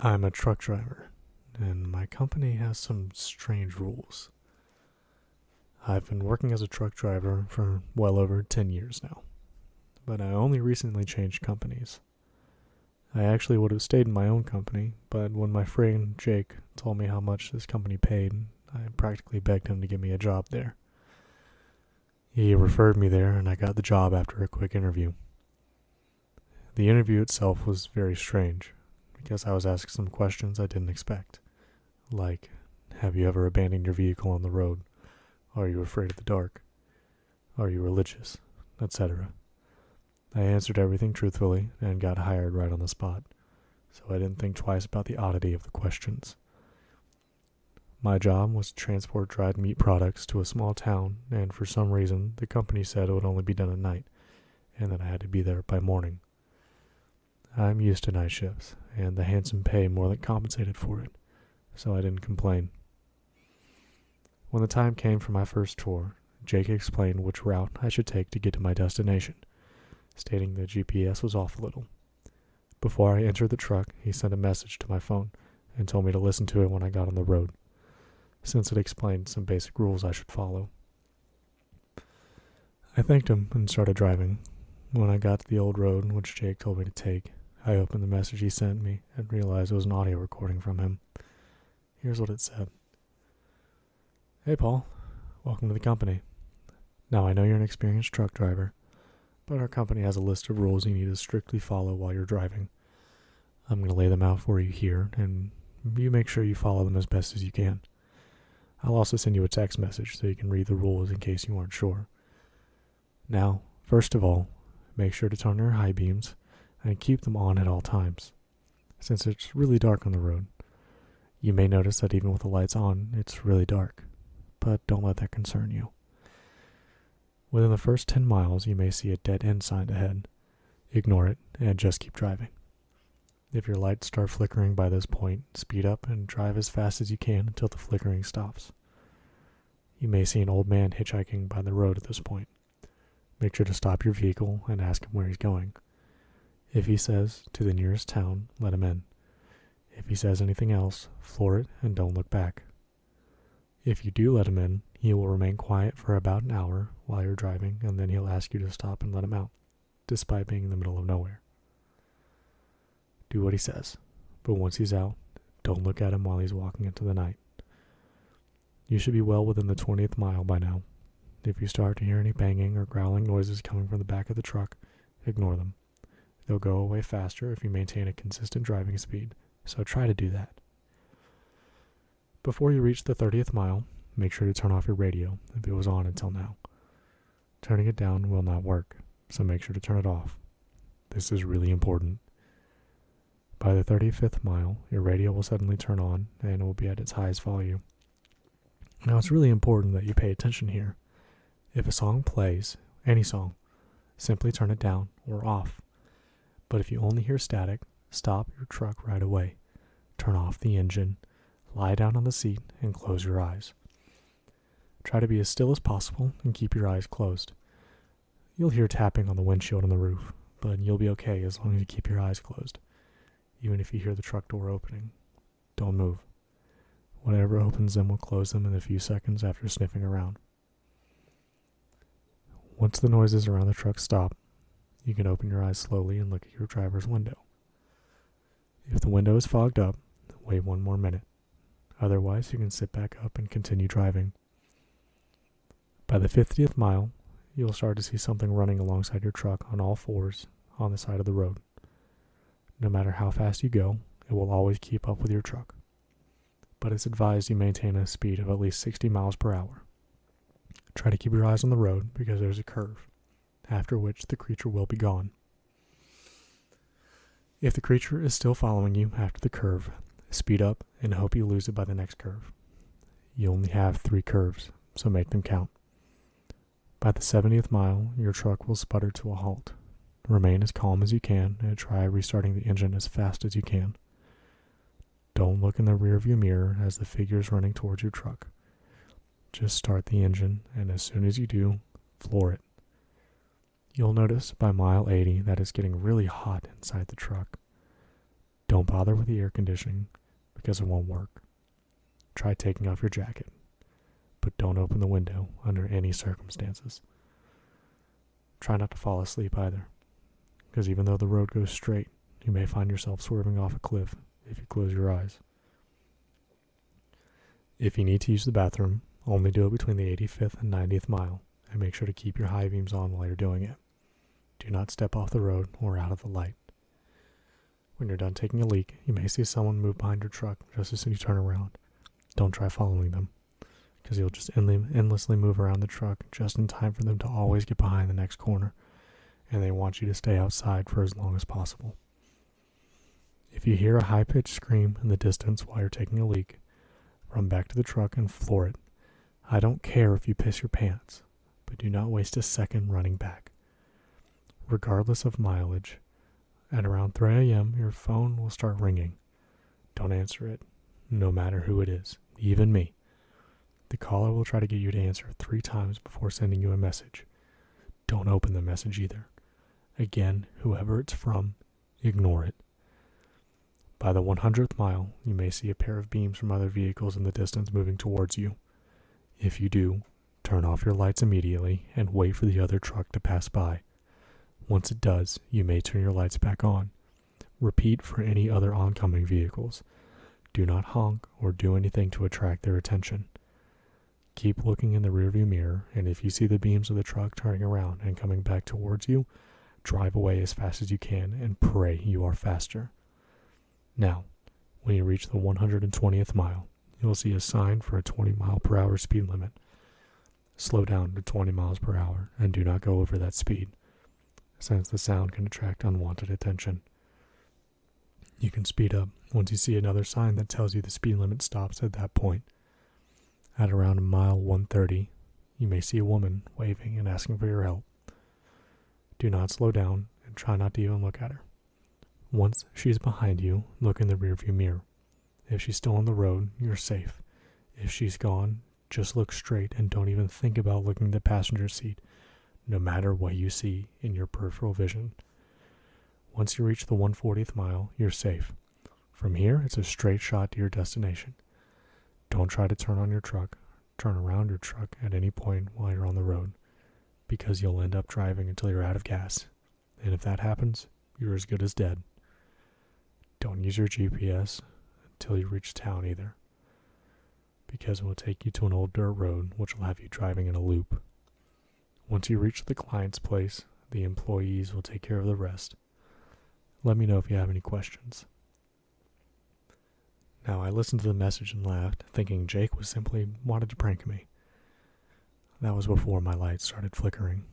I'm a truck driver, and my company has some strange rules. I've been working as a truck driver for well over 10 years now, but I only recently changed companies. I actually would have stayed in my own company, but when my friend Jake told me how much this company paid, I practically begged him to give me a job there. He referred me there, and I got the job after a quick interview. The interview itself was very strange, because I was asked some questions I didn't expect. Like, have you ever abandoned your vehicle on the road? Are you afraid of the dark? Are you religious? Etc. I answered everything truthfully and got hired right on the spot, so I didn't think twice about the oddity of the questions. My job was to transport dried meat products to a small town, and for some reason, the company said it would only be done at night, and that I had to be there by morning. I'm used to night shifts, and the handsome pay more than compensated for it, so I didn't complain. When the time came for my first tour, Jake explained which route I should take to get to my destination, stating the GPS was off a little. Before I entered the truck, he sent a message to my phone and told me to listen to it when I got on the road, since it explained some basic rules I should follow. I thanked him and started driving. When I got to the old road which Jake told me to take, I opened the message he sent me and realized it was an audio recording from him. Here's what it said. Hey Paul, welcome to the company. Now I know you're an experienced truck driver, but our company has a list of rules you need to strictly follow while you're driving. I'm going to lay them out for you here, and you make sure you follow them as best as you can. I'll also send you a text message so you can read the rules in case you aren't sure. Now, first of all, make sure to turn your high beams and keep them on at all times, since it's really dark on the road. You may notice that even with the lights on, it's really dark, but don't let that concern you. Within the first 10 miles, you may see a dead end sign ahead. Ignore it and just keep driving. If your lights start flickering by this point, speed up and drive as fast as you can until the flickering stops. You may see an old man hitchhiking by the road at this point. Make sure to stop your vehicle and ask him where he's going. If he says to the nearest town, let him in. If he says anything else, floor it and don't look back. If you do let him in, he will remain quiet for about an hour while you're driving, and then he'll ask you to stop and let him out, despite being in the middle of nowhere. Do what he says, but once he's out, don't look at him while he's walking into the night. You should be well within the 20th mile by now. If you start to hear any banging or growling noises coming from the back of the truck, ignore them. They'll go away faster if you maintain a consistent driving speed, so try to do that. Before you reach the 30th mile, make sure to turn off your radio if it was on until now. Turning it down will not work, so make sure to turn it off. This is really important. By the 35th mile, your radio will suddenly turn on and it will be at its highest volume. Now it's really important that you pay attention here. If a song plays, any song, simply turn it down or off. But if you only hear static, stop your truck right away. Turn off the engine, lie down on the seat, and close your eyes. Try to be as still as possible and keep your eyes closed. You'll hear tapping on the windshield and the roof, but you'll be okay as long as you keep your eyes closed. Even if you hear the truck door opening, don't move. Whatever opens them will close them in a few seconds after sniffing around. Once the noises around the truck stop, you can open your eyes slowly and look at your driver's window. If the window is fogged up, wait one more minute. Otherwise, you can sit back up and continue driving. By the 50th mile, you'll start to see something running alongside your truck on all fours on the side of the road. No matter how fast you go, it will always keep up with your truck. But it's advised you maintain a speed of at least 60 miles per hour. Try to keep your eyes on the road because there's a curve, after which the creature will be gone. If the creature is still following you after the curve, speed up and hope you lose it by the next curve. You only have 3 curves, so make them count. By the 70th mile, your truck will sputter to a halt. Remain as calm as you can and try restarting the engine as fast as you can. Don't look in the rearview mirror as the figure is running towards your truck. Just start the engine, and as soon as you do, floor it. You'll notice by mile 80 that it's getting really hot inside the truck. Don't bother with the air conditioning because it won't work. Try taking off your jacket, but don't open the window under any circumstances. Try not to fall asleep either, because even though the road goes straight, you may find yourself swerving off a cliff if you close your eyes. If you need to use the bathroom, only do it between the 85th and 90th mile, and make sure to keep your high beams on while you're doing it. Do not step off the road or out of the light. When you're done taking a leak, you may see someone move behind your truck just as soon as you turn around. Don't try following them, because you'll just endlessly move around the truck just in time for them to always get behind the next corner, and they want you to stay outside for as long as possible. If you hear a high-pitched scream in the distance while you're taking a leak, run back to the truck and floor it. I don't care if you piss your pants, but do not waste a second running back. Regardless of mileage, at around 3 a.m., your phone will start ringing. Don't answer it, no matter who it is, even me. The caller will try to get you to answer 3 times before sending you a message. Don't open the message either. Again, whoever it's from, ignore it. By the 100th mile, you may see a pair of beams from other vehicles in the distance moving towards you. If you do, turn off your lights immediately and wait for the other truck to pass by. Once it does, you may turn your lights back on. Repeat for any other oncoming vehicles. Do not honk or do anything to attract their attention. Keep looking in the rearview mirror, and if you see the beams of the truck turning around and coming back towards you, drive away as fast as you can and pray you are faster. Now, when you reach the 120th mile, you will see a sign for a 20 mile per hour speed limit. Slow down to 20 miles per hour and do not go over that speed, since the sound can attract unwanted attention. You can speed up once you see another sign that tells you the speed limit stops at that point. At around mile 130, you may see a woman waving and asking for your help. Do not slow down and try not to even look at her. Once she's behind you, look in the rearview mirror. If she's still on the road, you're safe. If she's gone, just look straight and don't even think about looking at the passenger seat, no matter what you see in your peripheral vision. Once you reach the 140th mile, you're safe. From here, it's a straight shot to your destination. Don't try to turn around your truck at any point while you're on the road, because you'll end up driving until you're out of gas. And if that happens, you're as good as dead. Don't use your GPS until you reach town either, because it will take you to an old dirt road which will have you driving in a loop. Once you reach the client's place, the employees will take care of the rest. Let me know if you have any questions. Now, I listened to the message and laughed, thinking Jake was simply wanted to prank me. That was before my lights started flickering.